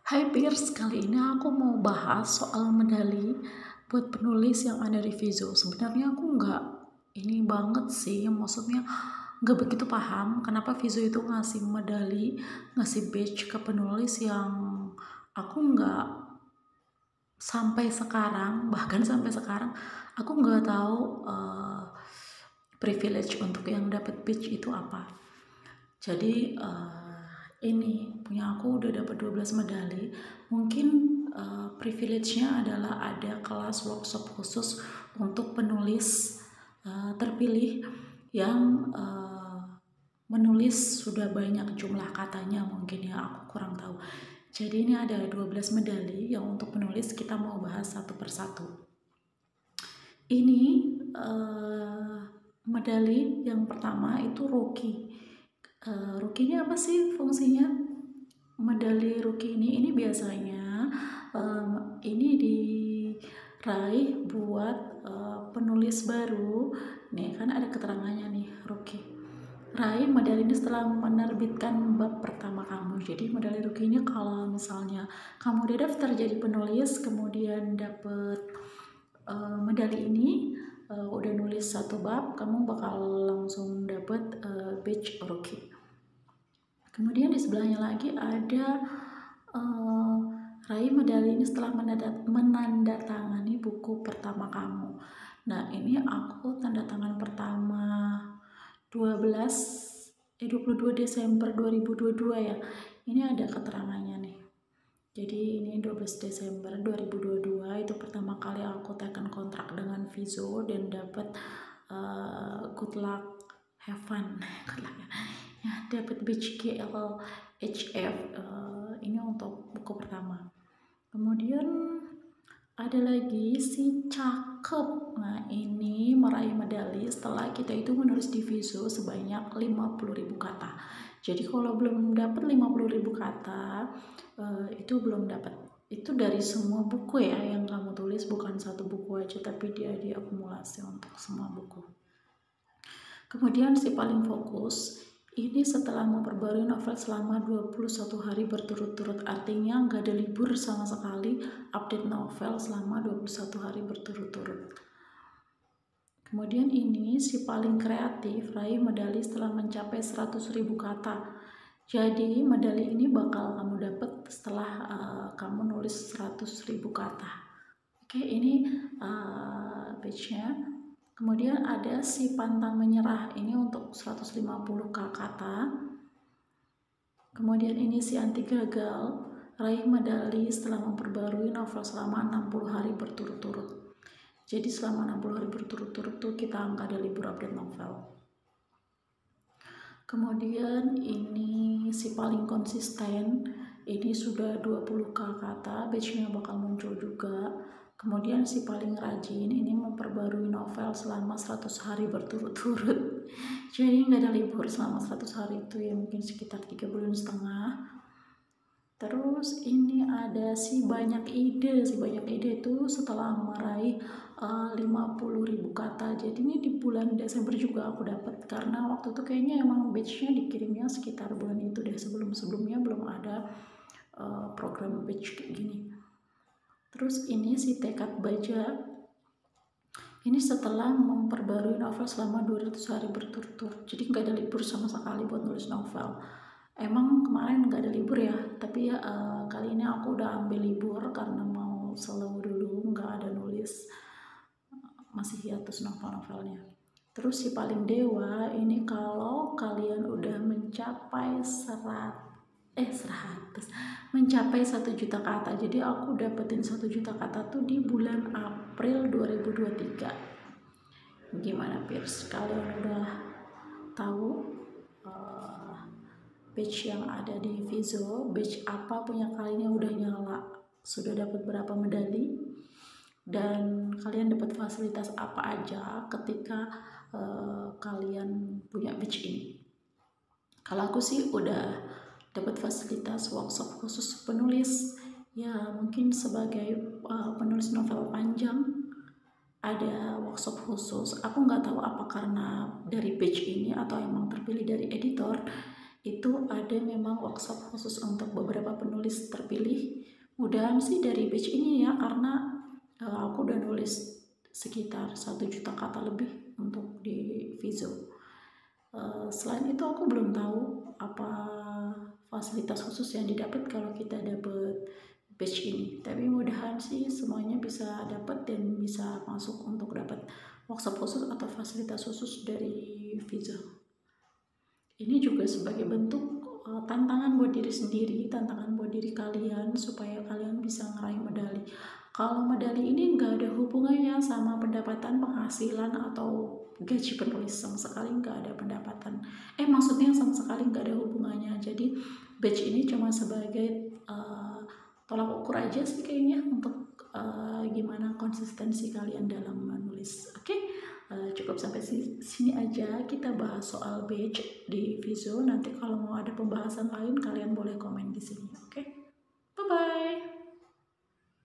Hai Piers, kali ini aku mau bahas soal medali buat penulis yang ada di Vizo. Sebenarnya aku nggak ini banget sih, maksudnya nggak begitu paham kenapa Vizo itu ngasih medali, ngasih badge ke penulis yang aku nggak sampai sekarang, bahkan sampai sekarang aku nggak tahu privilege untuk yang dapat badge itu apa. Jadi ini punya aku udah dapat 12 medali. Mungkin privilege-nya adalah ada kelas workshop khusus untuk penulis terpilih yang menulis sudah banyak jumlah katanya, mungkin ya, aku kurang tahu. Jadi ini ada 12 medali yang untuk penulis kita mau bahas satu persatu. Ini medali yang pertama itu rookie. Rookie ini apa sih fungsinya? Medali rookie ini biasanya ini diraih buat penulis baru. Nih kan ada keterangannya nih, rookie. Raih medali ini setelah menerbitkan bab pertama kamu. Jadi medali rookie ini kalau misalnya kamu udah daftar jadi penulis, kemudian dapet medali ini, udah nulis satu bab, kamu bakal langsung dapet badge rookie. Kemudian di sebelahnya lagi ada raih medali ini setelah menandatangani buku pertama kamu. Nah ini aku tanda tangan pertama 22 Desember 2022 ya. Ini ada keterangannya nih. Jadi ini 12 Desember 2022 itu pertama kali aku tekan kontrak dengan Vizo dan dapat good luck, have fun, ya, dapat badge GLHF. Ini untuk buku pertama. Kemudian ada lagi si cakep. Nah ini meraih medali setelah kita itu menulis di Vizo sebanyak 50.000 kata. Jadi kalau belum dapat 50.000 kata itu belum dapat. Itu dari semua buku ya yang kamu tulis, bukan satu buku aja, tapi dia diakumulasi untuk semua buku. Kemudian si paling fokus ini setelah memperbarui novel selama 21 hari berturut-turut, artinya nggak ada libur sama sekali, update novel selama 21 hari berturut-turut. Kemudian ini si paling kreatif raih medali setelah mencapai 100.000 kata. Jadi medali ini bakal kamu dapat setelah kamu nulis 100.000 kata. Oke, ini badge-nya. Kemudian ada si pantang menyerah, ini untuk 150 kata. Kemudian ini si anti gagal, raih medali setelah memperbarui novel selama 60 hari berturut-turut. Jadi selama 60 hari berturut-turut tuh kita nggak ada libur update novel. Kemudian ini si paling konsisten, ini sudah 20 kata, badge-nya bakal muncul juga. Kemudian si paling rajin ini memperbarui novel selama 100 hari berturut-turut. Jadi nggak ada libur selama 100 hari itu ya, mungkin sekitar 3,5 bulan. Terus ini ada si banyak ide. Si banyak ide itu setelah meraih 50.000 kata. Jadi ini di bulan Desember juga aku dapat, karena waktu itu kayaknya emang batch-nya dikirimnya sekitar bulan itu deh. Sebelumnya belum ada program batch kayak gini. Terus ini si tekad baja, ini setelah memperbarui novel selama 200 hari berturut-turut. Jadi nggak ada libur sama sekali buat nulis novel. Emang kemarin nggak ada libur ya, tapi ya kali ini aku udah ambil libur karena mau slow dulu, nggak ada nulis, masih hiatus novel-novelnya. Terus si paling dewa ini kalau kalian udah mencapai 1 juta kata. Jadi aku dapetin 1 juta kata tuh di bulan April 2023. Gimana Piers, kalian udah tahu badge yang ada di Vizo, badge apa punya kalian yang udah nyala, sudah dapat berapa medali, dan kalian dapat fasilitas apa aja ketika kalian punya badge ini. Kalau aku sih udah dapat fasilitas workshop khusus penulis, ya mungkin sebagai penulis novel panjang ada workshop khusus. Aku nggak tahu apa karena dari badge ini atau emang terpilih dari editor. itu ada memang workshop khusus untuk beberapa penulis terpilih. Mudahan sih dari batch ini ya, karena aku udah nulis sekitar 1 juta kata lebih untuk di Vizo. Selain itu aku belum tahu apa fasilitas khusus yang didapat kalau kita dapat batch ini, tapi mudahan sih semuanya bisa dapat dan bisa masuk untuk dapat workshop khusus atau fasilitas khusus dari Vizo. Ini juga sebagai bentuk tantangan buat diri sendiri, tantangan buat diri kalian supaya kalian bisa ngeraih medali. Kalau medali ini nggak ada hubungannya sama pendapatan, penghasilan, atau gaji penulis, sama sekali nggak ada pendapatan. Maksudnya sama sekali nggak ada hubungannya. Jadi batch ini cuma sebagai tolak ukur aja sih kayaknya untuk gimana konsistensi kalian dalam menulis. Oke? Cukup sampai sini aja kita bahas soal batch di Vizo. Nanti kalau mau ada pembahasan lain kalian boleh komen di sini.